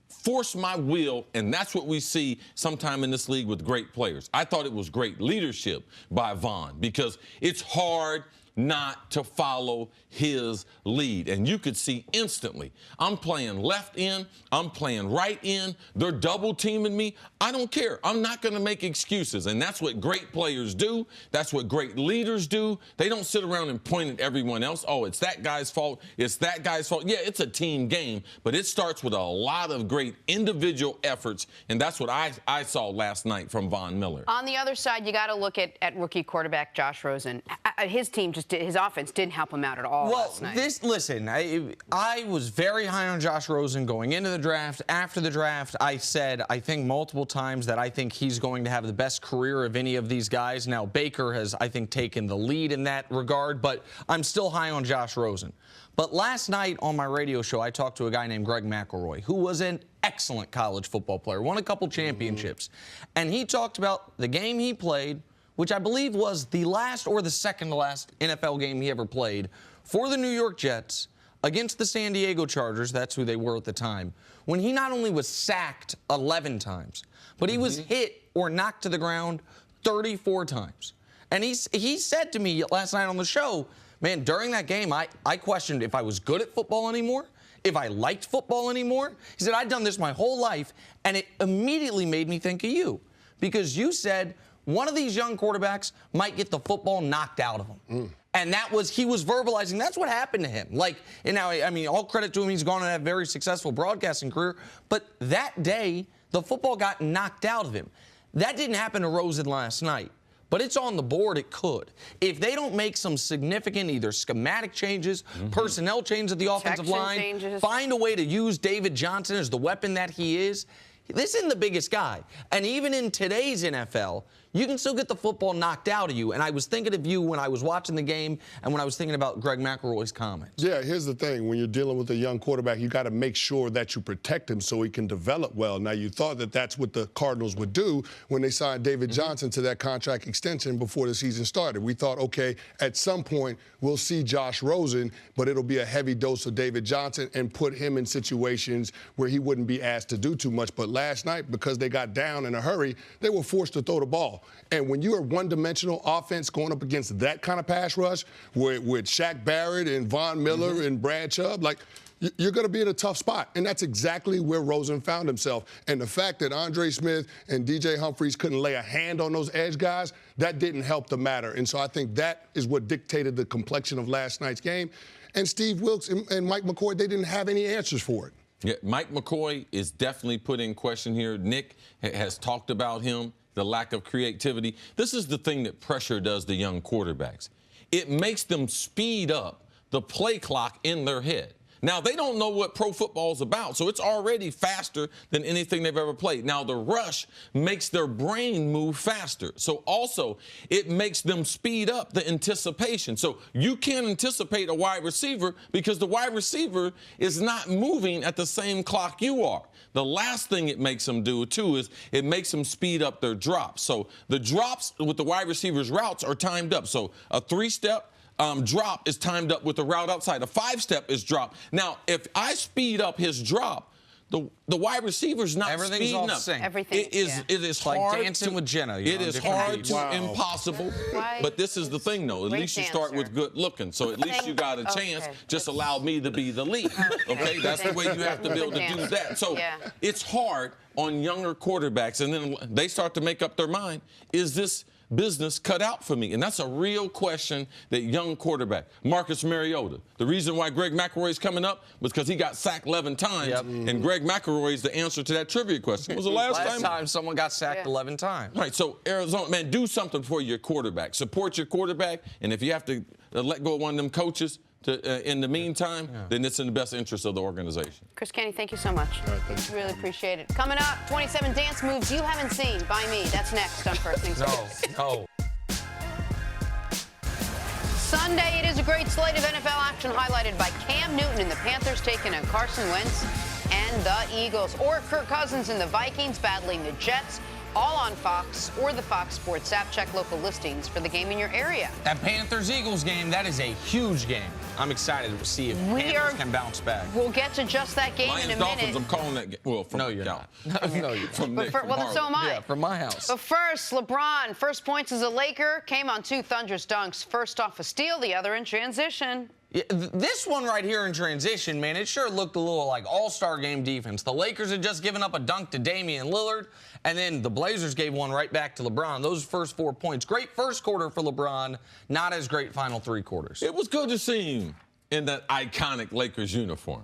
force my will, and that's what we see sometime in this league with great players. I thought it was great leadership by Von, because it's hard not to follow his lead. And you could see instantly, I'm playing left end, I'm playing right end, they're double teaming me. I don't care. I'm not going to make excuses. And that's what great players do. That's what great leaders do. They don't sit around and point at everyone else. Oh, it's that guy's fault. It's that guy's fault. Yeah, it's a team game, but it starts with a lot of great individual efforts. And that's what I saw last night from Von Miller. On the other side, you got to look at rookie quarterback Josh Rosen. His team his offense didn't help him out at all last night. Listen, I was very high on Josh Rosen going into the draft. After the draft, I said, I think multiple times that I think he's going to have the best career of any of these guys. Now, Baker has, I think, taken the lead in that regard, but I'm still high on Josh Rosen. But last night on my radio show, I talked to a guy named Greg McElroy, who was an excellent college football player, won a couple championships. And he talked about the game he played, which I believe was the last or the second to last NFL game he ever played, for the New York Jets against the San Diego Chargers, that's who they were at the time, when he not only was sacked 11 times, but he was hit or knocked to the ground 34 times. And he said to me last night on the show, man, during that game, I questioned if I was good at football anymore, if I liked football anymore. He said, I'd done this my whole life, and it immediately made me think of you, because you said one of these young quarterbacks might get the football knocked out of him. And he was verbalizing, that's what happened to him. Like, and now, I mean, all credit to him, he's gone to have a very successful broadcasting career, but that day, the football got knocked out of him. That didn't happen to Rosen last night, but it's on the board, it could. If they don't make some significant either schematic changes, personnel changes at the offensive line, find a way to use David Johnson as the weapon that he is, this isn't the biggest guy. And even in today's NFL, you can still get the football knocked out of you. And I was thinking of you when I was watching the game and when I was thinking about Greg McElroy's comments. Yeah, here's the thing. When you're dealing with a young quarterback, you got to make sure that you protect him so he can develop well. Now, you thought that that's what the Cardinals would do when they signed David Johnson to that contract extension before the season started. We thought, okay, at some point we'll see Josh Rosen, but it'll be a heavy dose of David Johnson and put him in situations where he wouldn't be asked to do too much. But last night, because they got down in a hurry, they were forced to throw the ball. And when you are one-dimensional offense going up against that kind of pass rush with Shaq Barrett and Von Miller and Brad Chubb, like, you're going to be in a tough spot. And that's exactly where Rosen found himself. And the fact that Andre Smith and DJ Humphries couldn't lay a hand on those edge guys, that didn't help the matter. And so I think that is what dictated the complexion of last night's game. And Steve Wilks and Mike McCoy, they didn't have any answers for it. Yeah, Mike McCoy is definitely put in question here. Nick has talked about him, the lack of creativity. This is the thing that pressure does to young quarterbacks. It makes them speed up the play clock in their head. Now, they don't know what pro football is about, so it's already faster than anything they've ever played. Now, the rush makes their brain move faster. So also, it makes them speed up the anticipation. So you can't anticipate a wide receiver because the wide receiver is not moving at the same clock you are. The last thing it makes them do, too, is it makes them speed up their drops. So the drops with the wide receiver's routes are timed up. So a three-step drop is timed up with the route outside. A five-step is drop. Now, if I speed up his drop, the wide receiver's not speeding up. Everything. It is like hard dancing with Jenna. It is hard to impossible. But this is the thing, though. At least you start with good looking. So at least you got a chance. Just allow me to be the lead. Okay? That's the way you have to be able to do that. So it's hard on younger quarterbacks. And then they start to make up their mind. Is this business cut out for me? And that's a real question that young quarterback, Marcus Mariota. The reason why Greg McElroy's coming up was because he got sacked 11 times. Yep. And Greg McElroy is the answer to that trivia question. When was the last time someone got sacked 11 times? Right, so Arizona, man, do something for your quarterback. Support your quarterback, and if you have to let go of one of them coaches in the meantime, then it's in the best interest of the organization. Chris Kenny, thank you so much. All right, thank you. Really appreciate it. Coming up, 27 dance moves you haven't seen by me. That's next on First Things First. No. Sunday, it is a great slate of NFL action highlighted by Cam Newton and the Panthers taking on Carson Wentz and the Eagles. Or Kirk Cousins and the Vikings battling the Jets. All on Fox or the Fox Sports app. Check local listings for the game in your area. That Panthers-Eagles game, that is a huge game. I'm excited to see if Panthers can bounce back. We'll get to just that game in a Dolphins, minute. I'm calling that game. Well, from no, you're not. No, you're from not. Nick, Well, then so am I. Yeah, from my house. But first, LeBron, first points as a Laker, came on two Thunder's dunks. First off a steal, the other in transition. Yeah, this one right here in transition, man, it sure looked a little like all-star game defense. The Lakers had just given up a dunk to Damian Lillard, and then the Blazers gave one right back to LeBron. Those first 4 points. Great first quarter for LeBron, not as great final three quarters. It was good to see him in that iconic Lakers uniform.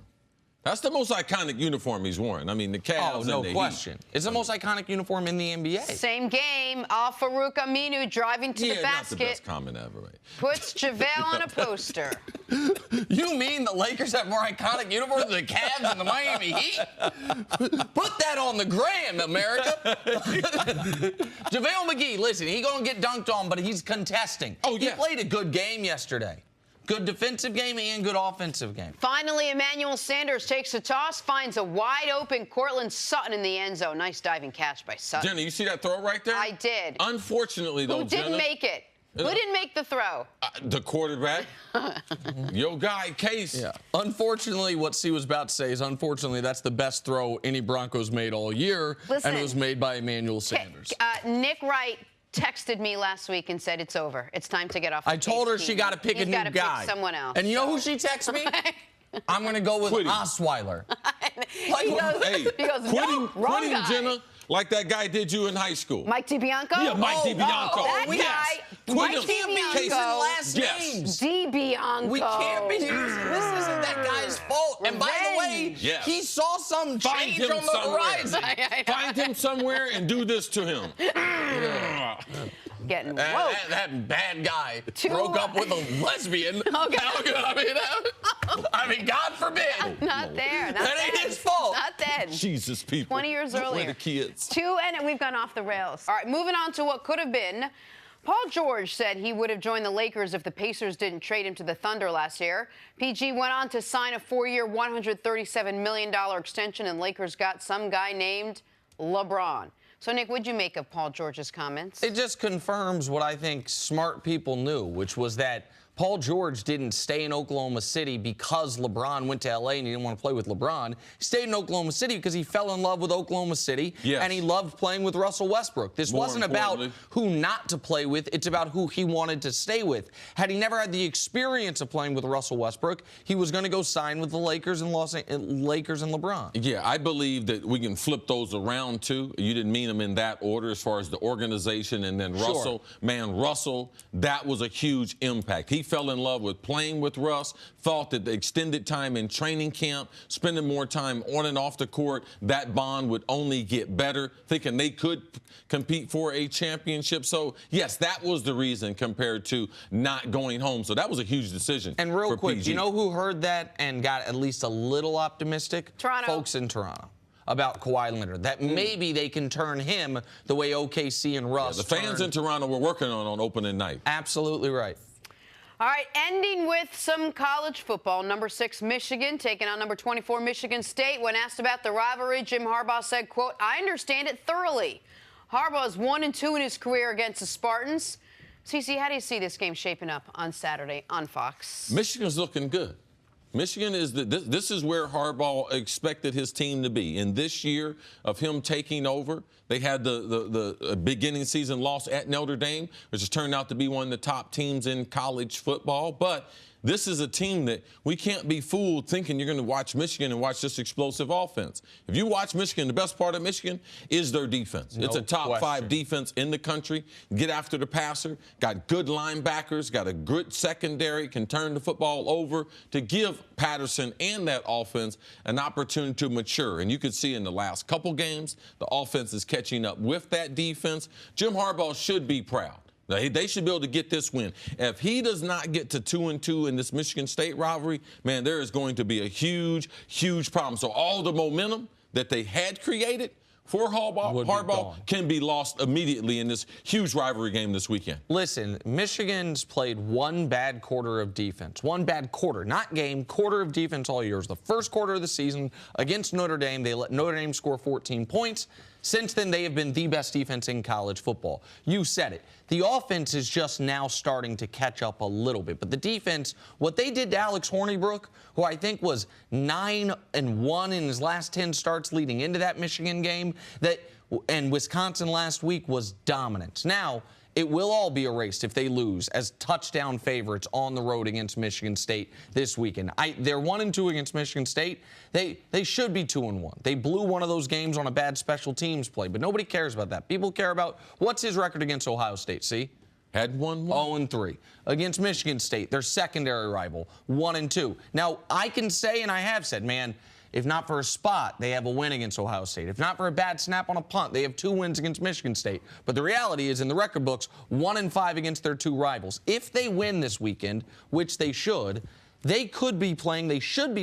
That's the most iconic uniform he's worn. I mean, the Cavs. Oh, no question. It's the most iconic uniform in the NBA. Same game. Farouk Aminu driving to the basket. Not the best comment ever. Right? Puts JaVale on a poster. You mean the Lakers have more iconic uniforms than the Cavs and the Miami Heat? Put that on the gram, America. JaVale McGee, listen, he's going to get dunked on, but he's contesting. Oh, yeah. He played a good game yesterday. Good defensive game and good offensive game. Finally, Emmanuel Sanders takes a toss, finds a wide-open Cortland Sutton in the end zone. Nice diving catch by Sutton. Jenna, you see that throw right there? I did. Unfortunately, though, Who didn't make it? Who didn't make the throw? The quarterback. Your guy, Case. Yeah. Unfortunately, what C was about to say is, unfortunately, that's the best throw any Broncos made all year, Listen, and it was made by Emmanuel Sanders. Nick Wright texted me last week and said it's over. It's time to get off the I told her team. she got to pick He's a new gotta guy. Pick someone else. And you know who she texted me? I'm going to go with Osweiler. He goes, no, wrong quitting guy. Jenna, like that guy did you in high school. Mike DiBianco? Yeah, Mike DiBianco. That Yes. guy, Mike DiBianco. last names. DiBianco. We can't be. This isn't that guy's fault. And by the way, Yes. he saw some Find change him on the somewhere. horizon. Find him somewhere and do this to him. Getting woke. That bad guy broke up with a lesbian. I mean, God forbid. Not there. Not That ain't then. his fault. Not then. Jesus, people. 20 years Where earlier. the kids? And we've gone off the rails. All right, moving on to what could have been. Paul George said he would have joined the Lakers if the Pacers didn't trade him to the Thunder last year. PG went on to sign a 4-year, $137 million extension, and Lakers got some guy named LeBron. So, Nick, what'd you make of Paul George's comments? It just confirms what I think smart people knew, which was that Paul George didn't stay in Oklahoma City because LeBron went to L.A. and he didn't want to play with LeBron. He stayed in Oklahoma City because he fell in love with Oklahoma City, and he loved playing with Russell Westbrook. This wasn't about who not to play with. It's about who he wanted to stay with. Had he never had the experience of playing with Russell Westbrook, he was going to go sign with the Lakers and LeBron. Yeah, I believe that we can flip those around, too. You didn't mean them in that order as far as the organization and then Russell. Man, Russell, that was a huge impact. He fell in love with playing with Russ, thought that the extended time in training camp, spending more time on and off the court, that bond would only get better, thinking they could compete for a championship. So, yes, that was the reason compared to not going home. So that was a huge decision. And real quick, do you know who heard that and got at least a little optimistic? Toronto. Folks in Toronto. About Kawhi Leonard, that maybe they can turn him the way OKC and Russ. The fans in Toronto were working on opening night. Absolutely right. All right, ending with some college football. Number 6, Michigan, taking on number 24, Michigan State. When asked about the rivalry, Jim Harbaugh said, quote, "I understand it thoroughly." Harbaugh is 1-2 in his career against the Spartans. CeCe, how do you see this game shaping up on Saturday on Fox? Michigan's looking good. Michigan is this is where Harbaugh expected his team to be. In this year of him taking over, they had the beginning season loss at Notre Dame, which has turned out to be one of the top teams in college football. But this is a team that we can't be fooled thinking you're going to watch Michigan and watch this explosive offense. If you watch Michigan, the best part of Michigan is their defense. It's a top 5 defense in the country. Get after the passer, got good linebackers, got a good secondary, can turn the football over to give Patterson and that offense an opportunity to mature. And you could see in the last couple games, the offense is catching up with that defense. Jim Harbaugh should be proud. They should be able to get this win. If he does not get to 2-2 in this Michigan State rivalry, man, there is going to be a huge, huge problem. So all the momentum that they had created for Harbaugh can be lost immediately in this huge rivalry game this weekend. Listen, Michigan's played one bad quarter of defense. One bad quarter, not game, quarter of defense all year. It was the first quarter of the season against Notre Dame. They let Notre Dame score 14 points. Since then, they have been the best defense in college football. You said it. The offense is just now starting to catch up a little bit. But the defense, what they did to Alex Hornibrook, who I think was 9-1 in his last 10 starts leading into that Michigan game, and Wisconsin last week was dominant. Now, it will all be erased if they lose as touchdown favorites on the road against Michigan State this weekend. They're 1-2 against Michigan State. They should be 2-1. They blew one of those games on a bad special teams play, but nobody cares about that. People care about what's his record against Ohio State, see? Had 1-1. 0-3. Against Michigan State, their secondary rival, 1-2. Now, I can say, and I have said, man, if not for a spot, they have a win against Ohio State. If not for a bad snap on a punt, they have 2 wins against Michigan State. But the reality is, in the record books, 1-5 against their 2 rivals. If they win this weekend, which they should be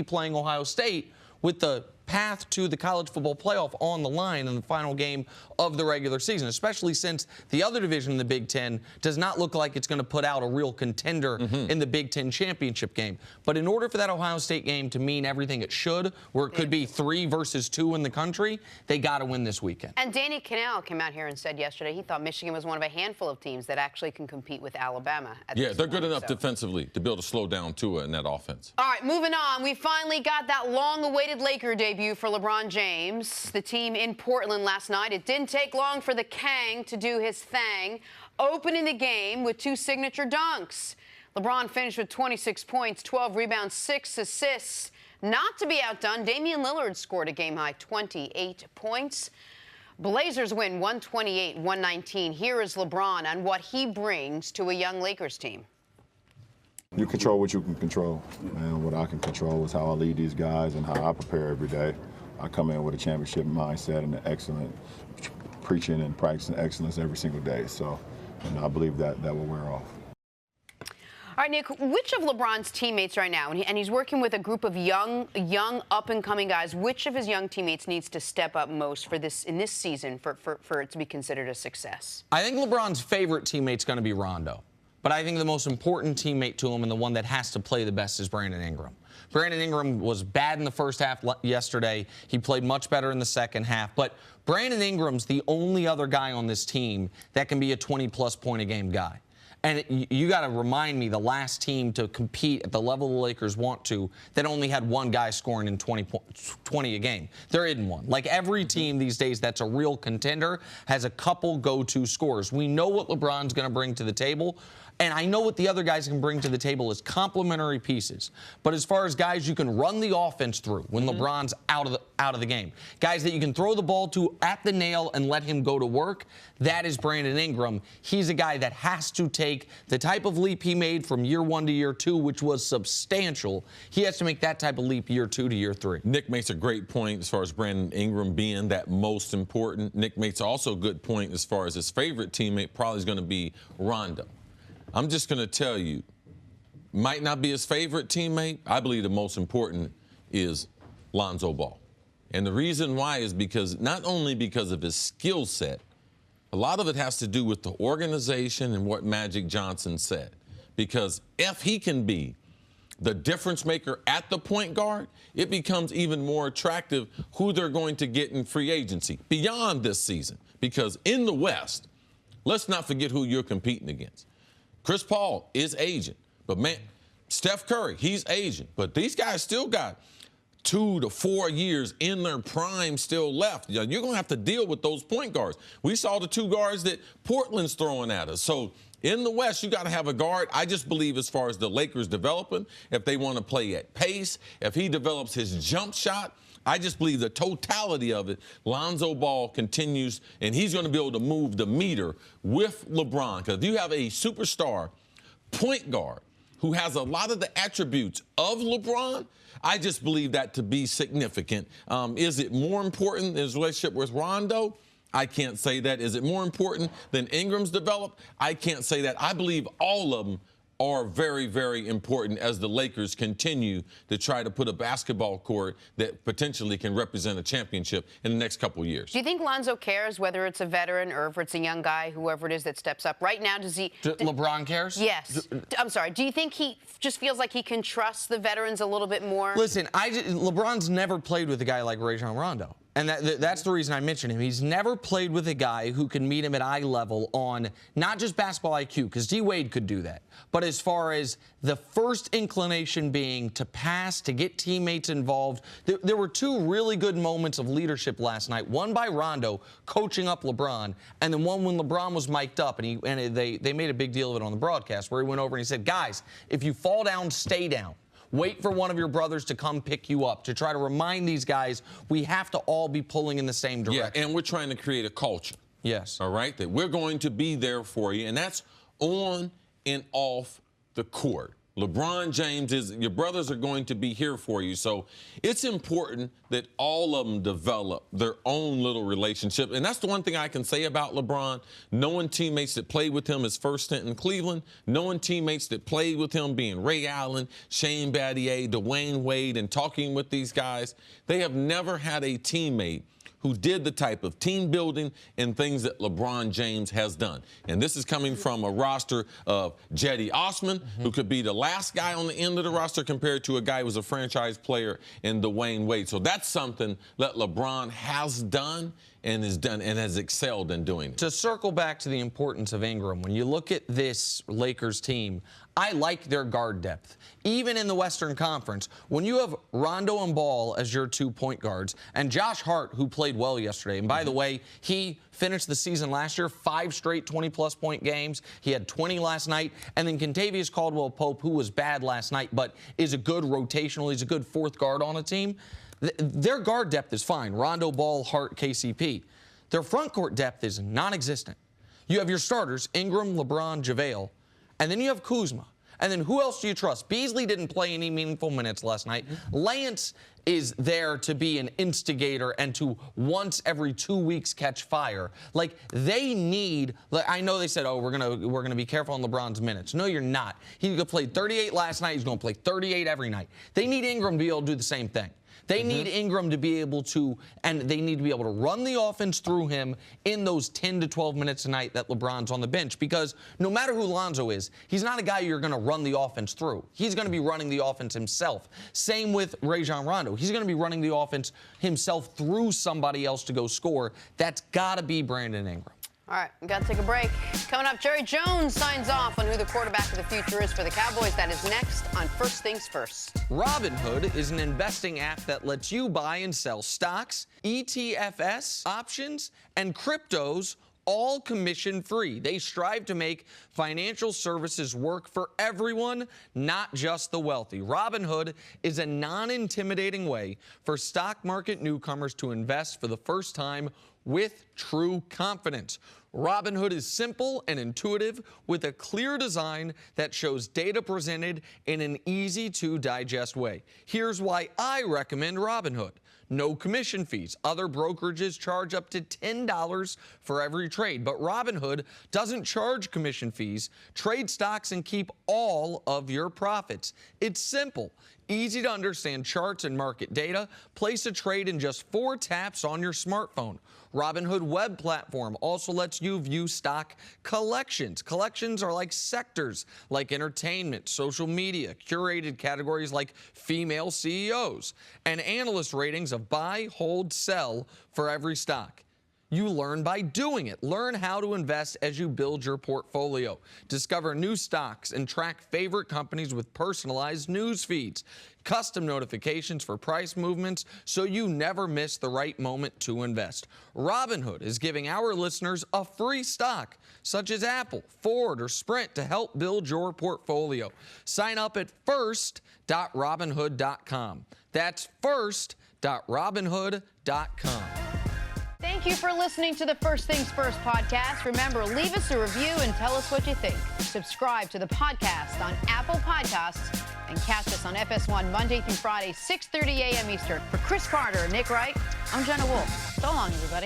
playing Ohio State with the path to the college football playoff on the line in the final game of the regular season, especially since the other division in the Big Ten does not look like it's going to put out a real contender in the Big Ten championship game. But in order for that Ohio State game to mean everything it should, where it could be 3 versus 2 in the country, they got to win this weekend. And Danny Cannell came out here and said yesterday he thought Michigan was one of a handful of teams that actually can compete with Alabama. They're good enough defensively to be able to slow down Tua in that offense. All right, moving on. We finally got that long-awaited Laker debut for LeBron James. The team in Portland last night. It didn't take long for the Kang to do his thing, opening the game with 2 signature dunks. LeBron finished with 26 points, 12 rebounds, 6 assists. Not to be outdone, Damian Lillard scored a game-high 28 points. Blazers win 128-119. Here is LeBron on what he brings to a young Lakers team. You control what you can control, and what I can control is how I lead these guys and how I prepare every day. I come in with a championship mindset and an excellent preaching and practicing excellence every single day. So, I believe that will wear off. All right, Nick, which of LeBron's teammates right now, and he's working with a group of young up-and-coming guys, which of his young teammates needs to step up most in this season for it to be considered a success? I think LeBron's favorite teammate's going to be Rondo. But I think the most important teammate to him and the one that has to play the best is Brandon Ingram. Brandon Ingram was bad in the first half yesterday. He played much better in the second half. But Brandon Ingram's the only other guy on this team that can be a 20-plus point a game guy. And you got to remind me the last team to compete at the level the Lakers want to that only had one guy scoring in 20 a game. There isn't one. Like every team these days that's a real contender has a couple go-to scorers. We know what LeBron's going to bring to the table. And I know what the other guys can bring to the table is complementary pieces. But as far as guys you can run the offense through when LeBron's out of the game, guys that you can throw the ball to at the nail and let him go to work, that is Brandon Ingram. He's a guy that has to take the type of leap he made from year 1 to year 2, which was substantial. He has to make that type of leap year 2 to year 3. Nick makes a great point as far as Brandon Ingram being that most important. Nick makes also a good point as far as his favorite teammate probably is going to be Rondo. I'm just going to tell you, might not be his favorite teammate. I believe the most important is Lonzo Ball. And the reason why is because not only because of his skill set, a lot of it has to do with the organization and what Magic Johnson said. Because if he can be the difference maker at the point guard, it becomes even more attractive who they're going to get in free agency beyond this season. Because in the West, let's not forget who you're competing against. Chris Paul is aging, but man, Steph Curry, he's aging. But these guys still got 2 to 4 years in their prime still left. You're going to have to deal with those point guards. We saw the 2 guards that Portland's throwing at us. So in the West, you got to have a guard. I just believe as far as the Lakers developing, if they want to play at pace, if he develops his jump shot, I just believe the totality of it, Lonzo Ball continues, and he's going to be able to move the meter with LeBron. Because if you have a superstar point guard who has a lot of the attributes of LeBron, I just believe that to be significant. Is it more important than his relationship with Rondo? I can't say that. Is it more important than Ingram's developed? I can't say that. I believe all of them are very, very important as the Lakers continue to try to put a basketball court that potentially can represent a championship in the next couple of years. Do you think Lonzo cares whether it's a veteran or if it's a young guy, whoever it is that steps up? Right now, does he... LeBron cares? Yes. I'm sorry. Do you think he just feels like he can trust the veterans a little bit more? Listen, LeBron's never played with a guy like Rajon Rondo. And that's the reason I mentioned him. He's never played with a guy who can meet him at eye level on not just basketball IQ, because D. Wade could do that, but as far as the first inclination being to pass, to get teammates involved. There were 2 really good moments of leadership last night, one by Rondo coaching up LeBron, and then one when LeBron was mic'd up, and they made a big deal of it on the broadcast, where he went over and he said, guys, if you fall down, stay down. Wait for one of your brothers to come pick you up, to try to remind these guys we have to all be pulling in the same direction. Yeah, and we're trying to create a culture. Yes. All right, that we're going to be there for you, and that's on and off the court. LeBron James your brothers are going to be here for you. So it's important that all of them develop their own little relationship. And that's the one thing I can say about LeBron, knowing teammates that played with him his first stint in Cleveland, knowing teammates that played with him being Ray Allen, Shane Battier, Dwayne Wade, and talking with these guys, they have never had a teammate who did the type of team building and things that LeBron James has done. And this is coming from a roster of Jetty Osman, who could be the last guy on the end of the roster compared to a guy who was a franchise player in Dwayne Wade. So that's something that LeBron has done and has excelled in doing it. To circle back to the importance of Ingram, when you look at this Lakers team, I like their guard depth. Even in the Western Conference, when you have Rondo and Ball as your 2 point guards, and Josh Hart, who played well yesterday, and by the way, he finished the season last year 5 straight 20-plus point games. He had 20 last night. And then Kentavious Caldwell-Pope, who was bad last night, but is a good rotational, he's a good 4th guard on a team. Their guard depth is fine. Rondo, Ball, Hart, KCP. Their front court depth is non-existent. You have your starters, Ingram, LeBron, JaVale, and then you have Kuzma. And then who else do you trust? Beasley didn't play any meaningful minutes last night. Lance is there to be an instigator and to once every 2 weeks catch fire. Like, they need, I know they said, oh, we're gonna be careful on LeBron's minutes. No, you're not. He played 38 last night. He's gonna play 38 every night. They need Ingram to be able to do the same thing. They need Ingram to be able to, and they need to be able to run the offense through him in those 10 to 12 minutes a night that LeBron's on the bench. Because no matter who Lonzo is, he's not a guy you're going to run the offense through. He's going to be running the offense himself. Same with Rajon Rondo. He's going to be running the offense himself through somebody else to go score. That's got to be Brandon Ingram. All right, we got to take a break. Coming up, Jerry Jones signs off on who the quarterback of the future is for the Cowboys. That is next on First Things First. Robinhood is an investing app that lets you buy and sell stocks, ETFs, options, and cryptos, all commission-free. They strive to make financial services work for everyone, not just the wealthy. Robinhood is a non-intimidating way for stock market newcomers to invest for the first time with true confidence. Robinhood is simple and intuitive with a clear design that shows data presented in an easy-to-digest way. Here's why I recommend Robinhood. No commission fees. Other brokerages charge up to $10 for every trade, but Robinhood doesn't charge commission fees. Trade stocks and keep all of your profits. It's simple. Easy to understand charts and market data. Place a trade in just 4 taps on your smartphone. Robinhood web platform also lets you view stock collections. Collections are like sectors like entertainment, social media, curated categories like female CEOs, and analyst ratings of buy, hold, sell for every stock. You learn by doing it. Learn how to invest as you build your portfolio. Discover new stocks and track favorite companies with personalized news feeds. Custom notifications for price movements so you never miss the right moment to invest. Robinhood is giving our listeners a free stock, such as Apple, Ford, or Sprint, to help build your portfolio. Sign up at first.robinhood.com. That's first.robinhood.com. Thank you for listening to the First Things First podcast. Remember, leave us a review and tell us what you think. Subscribe to the podcast on Apple Podcasts and catch us on FS1 Monday through Friday, 6:30 a.m. Eastern. For Cris Carter and Nick Wright, I'm Jenna Wolfe. So long, everybody.